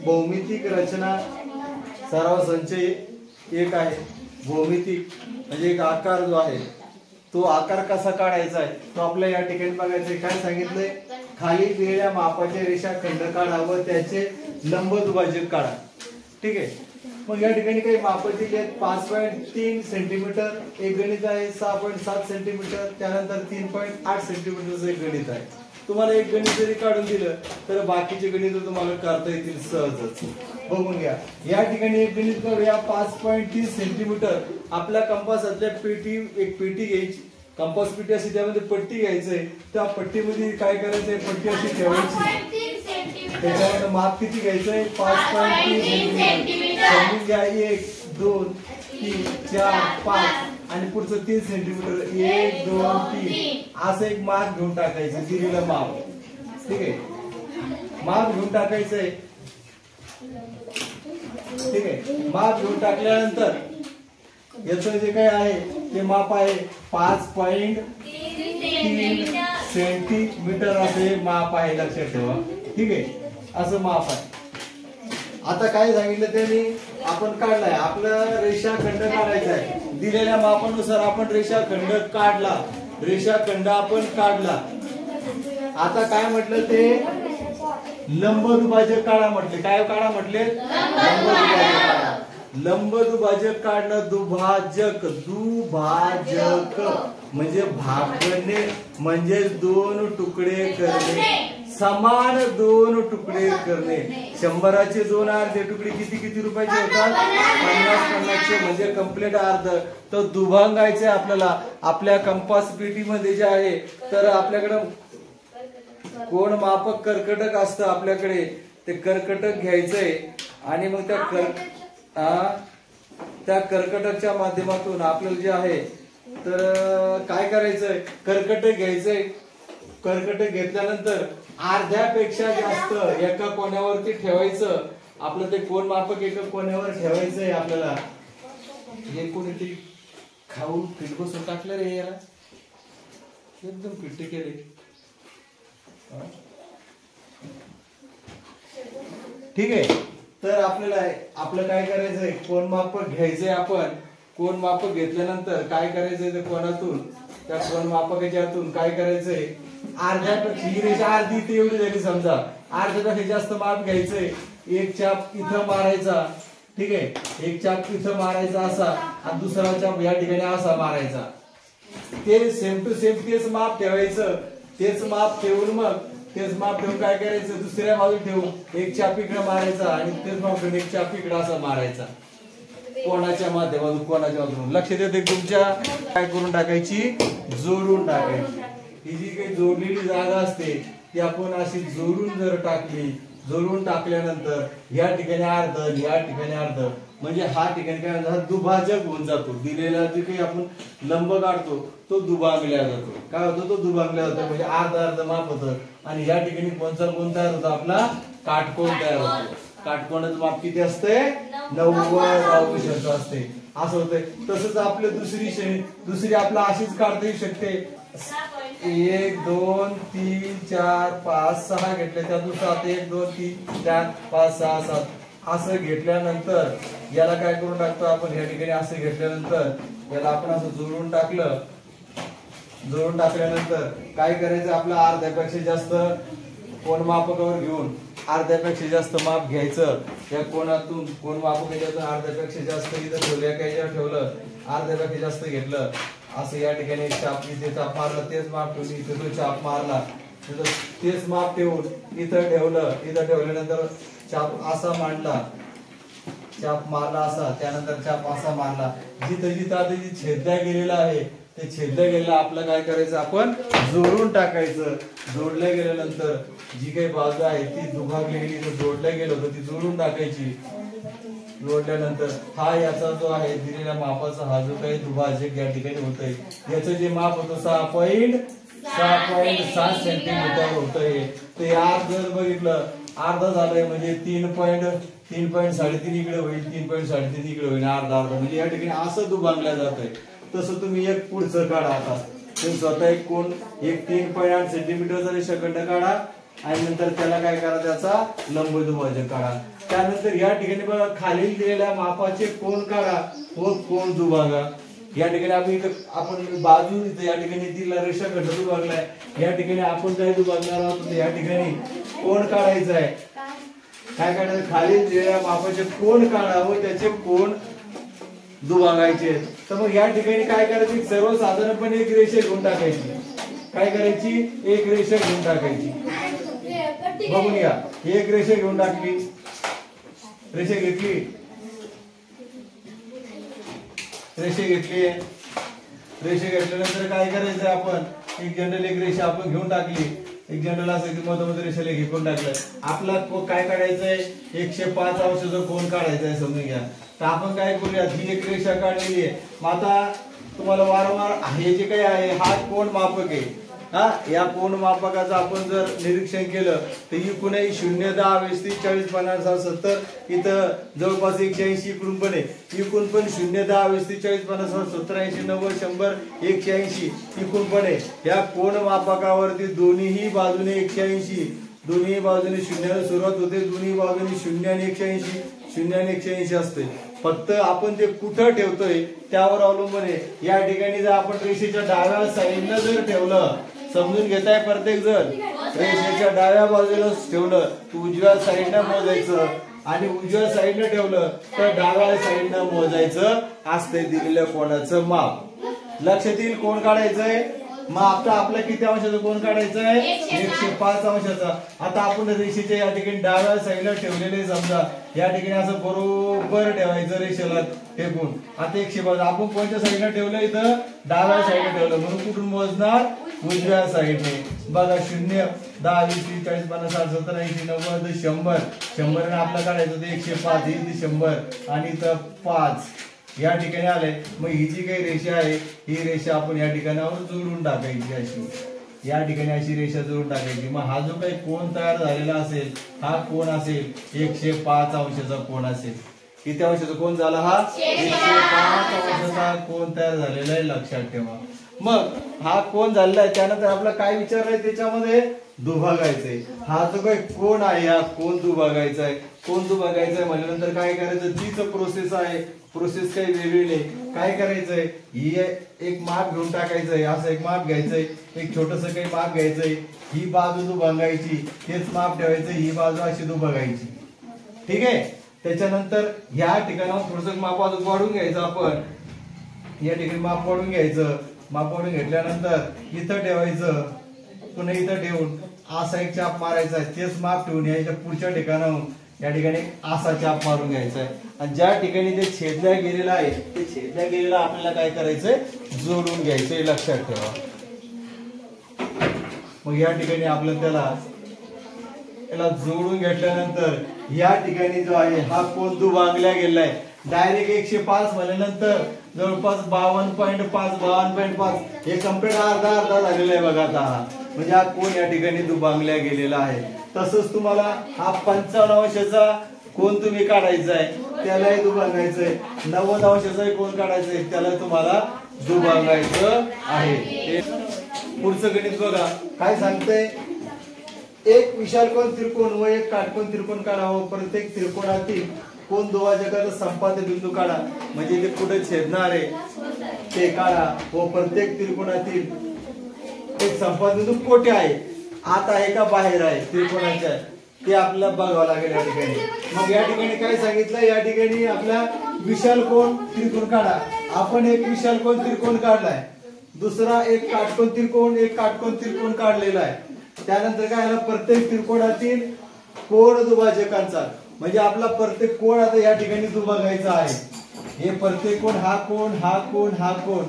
भौमितिक रचना सराव संचय एक आहे. भौमितिक म्हणजे एक आकार जो आहे तो आकार कसा काढायचा आहे तो आपल्या या ठिकाणी बघायचं. काय सांगितलंय, खाली दिलेल्या मापाच्या रेषाखंड काढा व त्याचे लंब दुभाजक काढा. ठीक आहे. मग या ठिकाणी काही माप दिली आहेत. 5.3 सेंटीमीटर एक गणित आहे, 6.7 सेंटीमीटर, त्यानंतर 3.8 सेंटीमीटरचं एक गणित आहे. तुम्हाला एक गणित जरी काढून दिलं तर बाकीचे गणित तुम्हाला करता येतील सहजच. बघून घ्या. या ठिकाणी एक गणित काढूया. 5.30 सेंटीमीटर आपल्या कंपासातल्या एक पेटी घ्यायची. कंपास पेटी अशी त्यामध्ये पट्टी घ्यायचंय. त्या पट्टीमध्ये काय करायचंय, पट्टी अशी ठेवायची. त्याच्यामध्ये माप किती घ्यायचंय, 5.30 सेंटीमीटर. समजून घ्या. 1 2 3 4 5 आणि पुढचं 3 सेंटीमीटर. 1 2 3 असं एक माप घेऊन टाकायचं, दिलेलं माप. ठीक आहे. माप घेऊन टाकायचंय. ठीक आहे. माप घेऊन टाकल्यानंतर याचं जे काय आहे ते माप आहे 5.3 सेंटीमीटर असे माप आहे, लक्षात ठेवा. ठीक आहे. असं माप आहे. आता काय सांगितलं त्यांनी, आपण काढलाय आपला रेषाखंड काढायचा आहे. दिलेल्या मापानुसार आपण रेषाखंड काढला. रेषाखंड आपण काढला. आता काय म्हटलं ते लंब दुभाजक काढा म्हटले. काय काढा म्हटले, लंब दुभाजक काढा. लंब दुभाजक काढणं. दुभाजक म्हणजे भागणे म्हणजे दोन तुकडे करणे. समान दोन तुकडे करणे. 100चे 2 अर्धे तुकडे किती रुपयाचे होतात, 50 म्हणजे कंप्लीट अर्ध. तर दुभांगायचे आपल्याला आपल्या कंपास पेटीमध्ये जे आहे. तर आपल्याकडे कोण मापक कर्कटक असतं आपल्याकडे, ते कर्कटक घ्यायचंय आणि मग त्या कर्कटकच्या माध्यमातून आपल्याला जे आहे तर काय करायचंय, कर्कटक घ्यायचंय. कर्कटक घेतल्यानंतर अर्ध्यापेक्षा जास्त एका कोण्यावरती ठेवायचं. आपलं ते कोण मापक एका कोण्यावर ठेवायचंय आपल्याला. हे कोणी खाऊ पीठ बसून टाकलं रे याला, एकदम पिट्टे केले. ठीक आहे. तर आपल्याला आपलं काय करायचंय, कोण मापक घ्यायचंय. आपण कोण मापक घेतल्यानंतर काय करायचंय, त्या कोणातून त्या कोण मापकाच्यातून काय करायचंय, अर्ध्यापेक्षा ही रेषा अर्धी ते एवढी झाली समजा, अर्ध्यापेक्षा जास्त माप घ्यायचंय. एक चाप इथं मारायचा. ठीक आहे. एक चाप इथं मारायचा असा आणि दुसरा चाप या ठिकाणी असा मारायचा. ते सेम टू सेम तेच माप ठेवायचं. तेच माप ठेवून मग तेच माप ठेवून काय करायचं, दुसऱ्या बाजूला ठेवून एक चाप इकडे मारायचा आणि तेच माप ठेवून एक चाप इकडे असा मारायचा. कोणाच्या माध्यमातून कोणाच्या माध्यमातून लक्ष देते. तुमच्या काय करून टाकायची, जोडून टाकायची. ही जी काही जोडलेली जागा असते ती आपण अशी जोडून जर टाकली, जोडून टाकल्यानंतर या ठिकाणी अर्ध, या ठिकाणी अर्ध, म्हणजे हा ठिकाणी काय हा दुभाजक होऊन जातो. दिलेला जे काही आपण लंब काढतो तो दुभागला जातो. काय होतो, तो दुभागला जातो म्हणजे अर्ध माप होतं. आणि या ठिकाणी कोणचा कोण तयार होतो, आपला काटकोण तयार होतो. काटकोणाचं माप किती असते, 90° असते. असं होतंय. तसंच आपले दुसरी आपला अशीच काढता येऊ शकते. 1 2 3 4 5 6 घेतले, त्यातून 7 1 2 3 4 5 6 7 असं घेतल्यानंतर याला काय करून टाकतो आपण, या ठिकाणी असं घेतल्यानंतर याला आपण असं जोडून टाकलं. जोडून टाकल्यानंतर काय करायचं, आपलं अर्ध्यापेक्षा जास्त कोण मापकावर घेऊन अर्ध्यापेक्षा जास्त माप घ्यायचं. या कोणातून कोण मापकाच्या अर्ध्यापेक्षा जास्त इथं ठेवलं, काही ठेवलं, अर्ध्यापेक्षा जास्त घेतलं. असं या ठिकाणी एक चाप इथे चाप मारला, तेच माप ठेवली, इथे तो चाप मारला, तेच माप ठेवून इथं ठेवलं. इथं ठेवल्यानंतर चाप असा मांडला, चाप मारला असा, त्यानंतर चाप असा मारला. जिथं जिथं आता जी छेदल्या गेलेला आहे ते छेदल्या गेलेला आपलं काय करायचं, आपण जोडून टाकायचं. जोडल्या गेल्यानंतर जी काही बाजू आहे ती दुभागली गेली, तर जोडल्या गेलं होतं ती जोडून टाकायची. जोडल्यानंतर हा याचा जो आहे दिलेल्या मापाचा हा जो काही दुभाजक या ठिकाणी होतंय, याचं जे माप होतं 6.7 सेंटीमीटर होतंय. ते आज जर बघितलं अर्धा झालंय म्हणजे 3.3 इकडे होईल, 3.3 इकडे होईल, अर्धा म्हणजे या ठिकाणी असं दुभागल्या जात आहे. तसं तुम्ही एक पुढचं काढा. आता तुम्ही स्वतः एक 3.8 सेंटीमीटरचा रेषाखंड काढा. आणि नंतर त्याला काय करा, त्याचा लंब दुभाजक काढा. त्यानंतर या ठिकाणी बघा खालील दिलेल्या मापाचे कोन काढा व कोन दुभागा. या ठिकाणी आपण बाजू इथे या ठिकाणी तिला रेषा खंड दुभागलाय. या ठिकाणी आपण काय दुभागणार आहोत, या ठिकाणी कोन काढायचा आहे. काय काढायचं, खालील दिलेल्या मापाचे कोन काढा व त्याचे कोन दुभागायचे. तर मग या ठिकाणी काय करायची, सर्वसाधारणपणे एक रेषा घेऊन टाकायची. काय करायची, एक रेषा घेऊन टाकायची. बघून या, एक रेषा घेऊन टाकली, रेषा घेतली, रेषा घेतली. रेषा घेतल्यानंतर काय करायचं, आपण एक जनरल एक रेषा आपण घेऊन टाकली. एक जनरल असं की मध्ये रेषेला घेऊन टाकलं. आपला काय काढायचंय, 105 अंशाचा कोन काढायचा आहे समजून घ्या. तर आपण काय करूया, ही एक रेषा काढलेली आहे. मग आता तुम्हाला वारंवार हे जे काही आहे हा कोन मापक आहे. या कोन मापकाचं आपण जर निरीक्षण केलं तर इकडूनही 0, 10, 20, 30, 40, 50, 60, 70 इथं जवळपास 180 इकडून पण आहे. इकडून पण 0, 10, 20, 30, 40, 50, 60, 70, 80, 90, 100, 180 इकडून पण आहे. या कोन मापकावरती दोन्ही बाजूने 180, दोन्ही बाजूने शून्याला सुरुवात होते, दोन्ही बाजूने 0 आणि 180, 0 आणि 180 असते. फक्त आपण ते कुठं ठेवतोय त्यावर अवलंबून आहे. या ठिकाणी जर आपण रेषेच्या डाव्या साईडला जर ठेवलं, समजून घेताय प्रत्येक जण, रेषेच्या डाव्या बाजूला ठेवलं तर उजव्या साईडला मोजायचं आणि उजव्या साईडला ठेवलं तर डाव्या साईडला मोजायचं असते दिलेल्या कोणाचं माप. लक्षात येईल कोण काढायचंय. मग आता आपला किती अंशाचा कोन काढायचा आहे, 105 अंशाचा. आता आपण रेषेच्या या ठिकाणी डाव्या साईडला ठेवलेले, समजा या ठिकाणी असं बरोबर ठेवायचं रेषेला टेकून. आता 105 आपण कोणत्या साईडला ठेवलं, इथं डाव्या साईडला ठेवलं, म्हणून कुठून मोजणार, उजव्या साईडने. बघा 0, 10, 20, 30, 40, 50, 60, 70, 80, 90, 100, 100 आपलं काढायचं ते 105, इथे 100 आणि इथं 5 या ठिकाणी आले. मग ही जी काही रेषा आहे ही रेषा आपण या ठिकाणावर जोडून टाकायची. अशी या ठिकाणी अशी रेषा जोडून टाकायची. मग हा जो काही कोन तयार झालेला असेल हा कोन असेल 105 अंशाचा कोन असेल. किती अंशाचा कोन झाला, हा 105 अंशाचा कोन तयार झालेला आहे, लक्षात ठेवा. मग हा कोन झालेला आहे, त्यानंतर आपला काय विचारलाय, त्याच्यामध्ये दुभागायचंय. हा जो काही कोन आहे हा कोन दुभागायचा आहे. कोन दुभागायचा आहे म्हणल्यानंतर काय करायचं, तीच प्रोसेस आहे. प्रोसेस काही वेगळी नाही. काय करायचंय, ही एक माप घेऊन टाकायचंय, असं एक माप घ्यायचंय, एक छोटस काही माप घ्यायचंय, ही बाजू दुभागायची, तेच माप ठेवायचं, ही बाजू अशी दुभागायची. ठीक आहे. त्याच्यानंतर या ठिकाणावर थोडस माप अजून वाढून घ्यायचं. आपण या ठिकाणी माप वाढून घ्यायचं. माप वाढून घेतल्यानंतर इथं ठेवायचं, पुन्हा इथं ठेवून असा एक चाप मारायचा, तेच माप ठेवून याच्या पुढच्या ठिकाणाहून या ठिकाणी असा चाप मारून घ्यायचा आहे. आणि ज्या ठिकाणी ते छेदल्या गेलेलं आहे ते छेदल्या गेलेलं आपल्याला काय करायचंय, जोडून घ्यायचंय, लक्षात ठेवा. मग या ठिकाणी आपल्याला त्याला जोडून घेतल्यानंतर या ठिकाणी जो आहे हा कोन दुभागला गेलाय. डायरेक्ट 105 म्हणल्यानंतर जवळपास 52.5 52.5 हे कम्प्लीट अर्धा झालेला आहे बघा. आता म्हणजे हा कोन या ठिकाणी दुभागला गेलेला आहे. तसंच तुम्हाला हा 55 अंशाचा कोन तुम्ही काढायचा आहे, त्यालाही दुभागायचंय. 90 अंशाचा कोन काढायचा आहे, त्याला तुम्हाला दुभागायचं आहे. पुढचं गणित बघा काय सांगतंय, एक विशालकोन त्रिकोण व एक काटकोन त्रिकोण काढावं. प्रत्येक त्रिकोणातील कोन दुभाजकाचा संपाद्य बिंदू काढा. म्हणजे ते कुठे छेदणार आहे ते काढा व प्रत्येक त्रिकोणातील एक संपाद्य बिंदू कोठे आहे, आत आहे का बाहेर आहे त्रिकोणाच्या, ते आपल्याला बघावं लागेल या ठिकाणी. मग या ठिकाणी काय सांगितलं, या ठिकाणी आपला विशालकोन त्रिकोण काढा. आपण एक विशालकोन त्रिकोण काढलाय, दुसरा एक काटकोन त्रिकोण काढलेला आहे. त्यानंतर काय झालं, प्रत्येक त्रिकोणातील कोन दुभाजकांचा म्हणजे आपला प्रत्येक कोन आता या ठिकाणी दुभागायचा आहे. हे प्रत्येक कोन, हा कोन, हा कोन, हा कोन,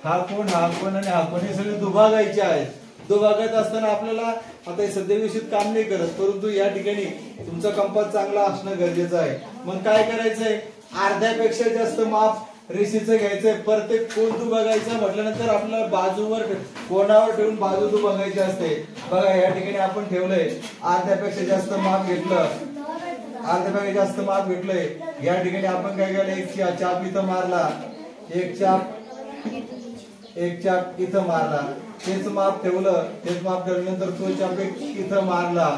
हा कोन, हा कोन आणि हा कोन हे सगळे दुभागायचे आहेत. दुभागत असताना आपल्याला आता हे सध्या विषयी काम नाही करत, परंतु या ठिकाणी तुमचा कंपास चांगला असणं गरजेचं आहे. मग काय करायचंय, अर्ध्यापेक्षा जास्त माप रेषेचं घ्यायचंय. प्रत्येक कोन दुभागायचा म्हटल्यानंतर आपल्याला बाजूवर कोणावर ठेवून बाजू दुभागायची असते. बघा या ठिकाणी आपण ठेवलंय, अर्ध्यापेक्षा जास्त माप घेतलं, अर्ध्यापेक्षा जास्त माप घेतलंय. या ठिकाणी आपण काय केलं, एक चाप इथं मारला, एक चाप इथं मारला. तेच माप ठेवलं, तेच माप ठेवल्यानंतर तो चाप इथं मारला,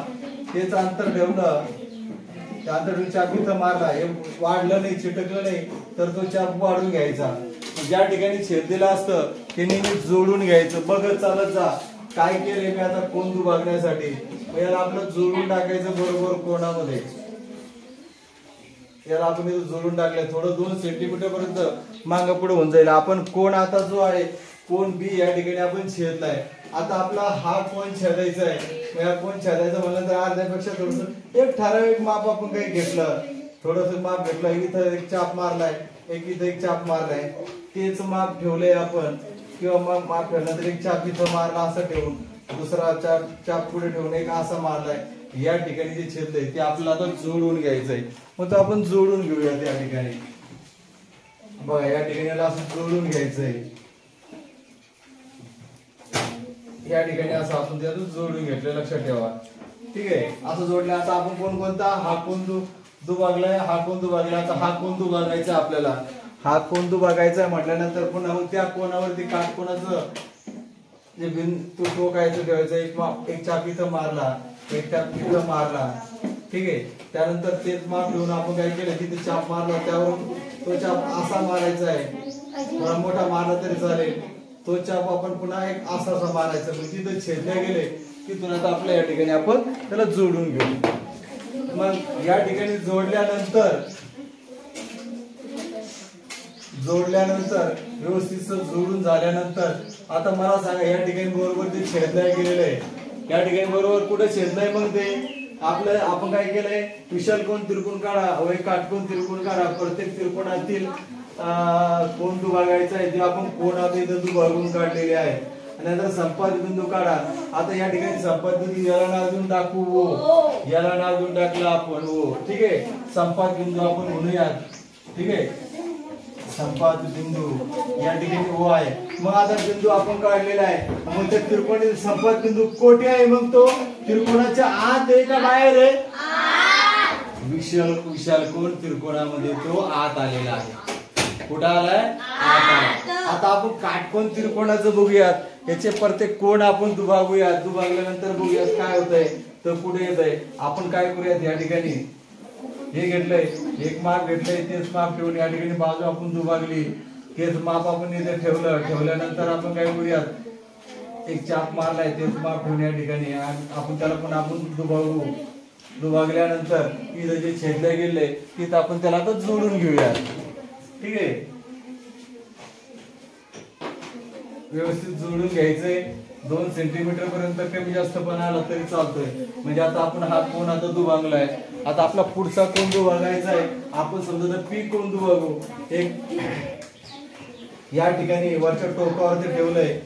तेच अंतर ठेवलं, त्या अंतर चाप इथं मारला, हे वाढलं नाही चिटकलं नाही तर तो चाप वाढून घ्यायचा. ज्या ठिकाणी छेद दिला असतं ते नेहमी जोडून घ्यायचं. बघत चालत जा. काय केलंय मी आता कोण दुभागण्यासाठी, याला आपलं जोडून टाकायचं बरोबर कोणामध्ये. याला आपण इथं जोडून टाकलंय, थोडं 2 सेंटीमीटर पर्यंत मागं पुढे होऊन जाईल. आपण कोण आता जो आहे कोण बी या ठिकाणी आपण छेदलाय. आता आपला हा कोण छेदायचा आहे, या कोण छेदायचं म्हणलं तर अर्ध्यापेक्षा थोडस एक ठराविक माप आपण काही घेतलं, थोडस माप घेतलं, इथं एक चाप मारलाय, इथं एक चाप मारलाय, तेच माप ठेवलंय आपण, किंवा मग माप ठेवलं तर एक चाप इथं मारला असं ठेवून, दुसरा चाप पुढे ठेवून एक असा मारलाय. या ठिकाणी जे छेदलंय ते आपल्याला आता जोडून घ्यायचंय. मग तो आपण जोडून घेऊया. त्या ठिकाणी बघा, या ठिकाणी असं जोडून घ्यायचंय. या ठिकाणी असं आपण त्यातून जोडून घेतलं, लक्षात ठेवा. ठीक आहे, असं जोडलं. आता आपण कोणता हा कोण दुभागलाय, हा कोण दुभागला, आता हा कोण दुभागायचा आपल्याला. हा कोण दुभागायचा म्हटल्यानंतर पुन्हा मग त्या कोणावरती काटकोणाचं जे बिंदू टोकायचं ठेवायचं. एक चाप इथं मारला, एक चाप इथं मारला. ठीक आहे, त्यानंतर तेच माप घेऊन आपण काय केलं, तिथे चाप मारला, त्यावरून तो चाप असा मारायचा आहे, थोडा मोठा मारला तरी चालेल. तो चाप आपण पुन्हा एक असा मारायचा. म्हणजे तिथे छेदल्या गेले की तुला आता आपल्या या ठिकाणी आपण त्याला जोडून घेऊ. मग या ठिकाणी जोडल्यानंतर व्यवस्थित जोडून झाल्यानंतर आता मला सांगा, या ठिकाणी बरोबर ते छेदल्या गेलेलं आहे. या ठिकाणी बरोबर कुठे छेदलंय, मग ते आपलं आपण काय केलंय, विशाल कोण त्रिकोण काढा, व काटकोन त्रिकोण काढा. प्रत्येक त्रिकोणातील कोण दुभागायचा आहे ते आपण कोणात इथं दुभागून काढलेले आहे. आणि नंतर संपात बिंदू काढा. आता या ठिकाणी संपात बिंदू याला नाव देऊन टाकू ओ, याला नाव देऊन टाकलं आपण ओ. ठीक आहे, संपात बिंदू आपण म्हणूयात. ठीक आहे, संपात बिंदू या ठिकाणी ओ आहे. मग आता बिंदू आपण काढलेला आहे, मग त्या त्रिकोणातील संपात बिंदू कोठे आहे, मग तो त्रिकोणाच्या आत आहे का बाहेर आहे? विशाल कोण त्रिकोणामध्ये तो आत आलेला आहे. कुठं आलाय? आत. आता आपण काटकोन त्रिकोणाचं बघूयात. याचे प्रत्येक कोण आपण दुभागूयात. दुभागल्यानंतर बघूयात काय होतंय, तर कुठे येत आहे. आपण काय करूयात, या ठिकाणी हे घेतलंय, एक माप घेतलंय, तेच माप ठेवून या ठिकाणी बाजू आपण दुभागली, तेच माप आपण इथे ठेवलं. ठेवल्यानंतर आपण काय करूयात, एक चाप मारलाय, तेच माप ठेवून या ठिकाणी आपण त्याला पण आपण दुभागू. दुभागल्यानंतर इथं जे छेदले गेले तिथं आपण त्याला आता जोडून घेऊयात. ठीक आहे, व्यवस्थित जोडून घ्यायचंय. 2 सेंटीमीटर पर्यंत कमी जास्त पण आला तरी चालतोय. म्हणजे आता आपण हा कोण आता दुभागलाय. आता आपला पुढचा कोण दुभागायचा आहे. आपण समजा पी कोण दुभागू. एक या ठिकाणी वरच्या टोकावरती ठेवलंय,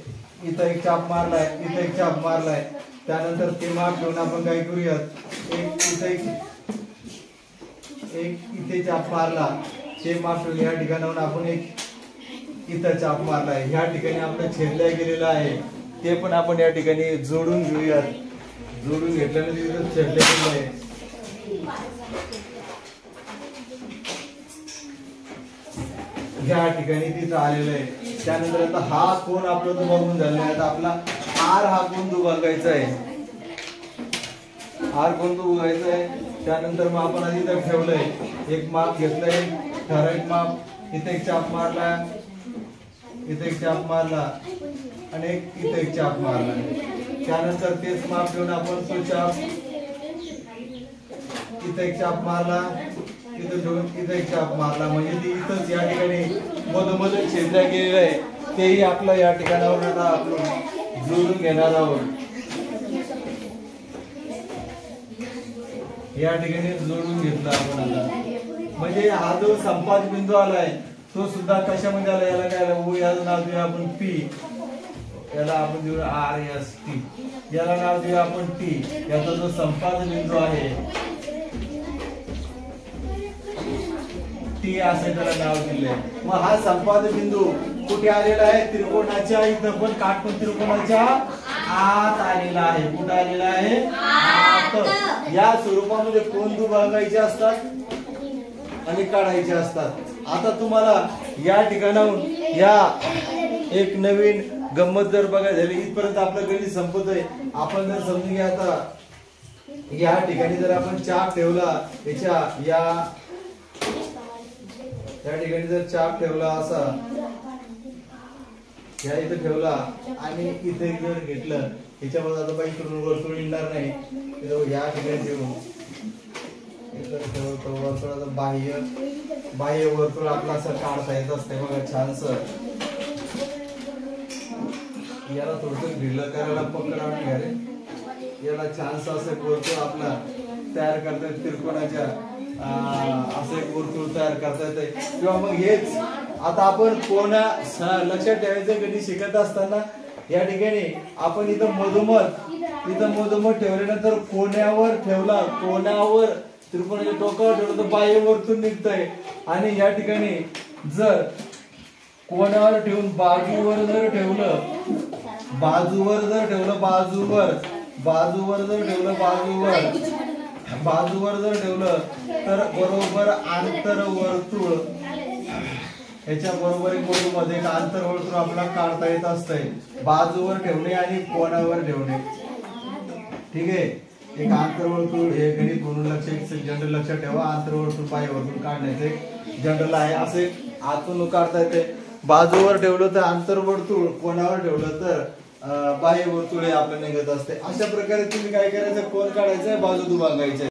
इथं एक चाप मारलाय, इथं एक चाप मारलाय. त्यानंतर ते माप ठेवून आपण काय करूयात, एक इथे चाप मारला, ते माप ठेवून या ठिकाणाहून आपण एक इथं चाप मारलाय. ह्या ठिकाणी आपलं छेदल्या गेलेलं आहे, ते पण आपण या ठिकाणी जोडून घेऊयात. जोडून घेतल्यानंतर इथं छेदल्या गेलेलं आहे. या ठिकाणी तिथं आलेलं आहे. त्यानंतर आता हा कोण आपला दुभागून झालेला आहे. आता आपला आर हा कोण दुभागायचा आहे. आर कोण दुभागायचा आहे. त्यानंतर मग आपण आधी इथं ठेवलंय, एक माप घेतलंय, ठराविक माप. इथे एक चाप मारला, इथे एक चाप मारला, आणि इथे एक चाप मारला. त्यानंतर तेच माप घेऊन आपण तो चाप इथे एक चाप मारला, इथं ठेवून इथे एक चाप मारला. म्हणजे ती इथंच या ठिकाणी मधोमध छेदल्या गेलेलं आहे. तेही आपलं या ठिकाणावर आता आपण जोडून घेणार आहोत. या ठिकाणी जोडून घेतला आपण आता. म्हणजे हा जो संपात बिंदू आलाय तो सुद्धा कशामध्ये आला, याला काय आला, याला नाव देऊया आपण पी, याला आपण देऊया आर एस टी, याला नाव देऊया आपण टी. याचा जो संपात बिंदू आहे टी असे त्याला नाव दिले. मग हा संपात बिंदू कुठे आलेला आहे, त्रिकोणाच्या इथं पण काटकोन त्रिकोणाच्या आत आलेला आहे. कुठे आलेला आहे, आत. या स्वरूपामध्ये कोण दुभागायचे असतात आणि काढायचे असतात. आता तुम्हाला या ठिकाणाहून या एक नवीन गंमत जर बघायला झाली इथपर्यंत आपलं गणित संपत आहे. आपण जर समजून घ्या आता या ठिकाणी जर आपण चाप ठेवला याच्या या ठिकाणी जर चाप ठेवला असा या इथे ठेवला आणि इथे जर घेतलं याच्यामध्ये आता बाई करून वर्तुळ येणार नाही. या ठिकाणी ठेवून वर्तुळाचं बाह्य वर्तुळ आपला असं काढता येत असते बघा छानस. याला थोडस ढिलं करायला पकड आणून घ्या रे. याला छानस असं वर्तुळ आपला तयार करता येते त्रिकोणाच्या असं एक वर्तुळ तयार करता येते. किंवा मग हेच आता आपण कोणा लक्षात ठेवायचं गणित शिकत असताना या ठिकाणी आपण इथं मधोमध ठेवल्यानंतर कोण्यावर ठेवला कोणावर त्रिकोणाच्या टोकावर ठेवलं तर बाह्य वर्तुळ निघतंय. आणि या ठिकाणी जर कोणावर ठेवून बाजूवर जर ठेवलं तर बरोबर आंतरवर्तुळ याच्या बरोबर मध्ये एक आंतरवर्तुळ आपल्याला काढता येत असतंय. बाजूवर ठेवणे आणि कोणावर ठेवणे. ठीक आहे. एक आंतरवर्तुळ हे गणित म्हणून जनरल लक्षात ठेवा. आंतरवर्तुळ बाह्यवर्तुळ काढण्याचे जनरल आहे. असे आतून काढता येते. बाजूवर ठेवलं तर आंतरवर्तुळ कोणावर ठेवलं तर बाह्यवर्तुळ हे आपल्याला निघत असते. अशा प्रकारे तुम्ही काय करायचं कोण काढायचं बाजू दुभागायचं.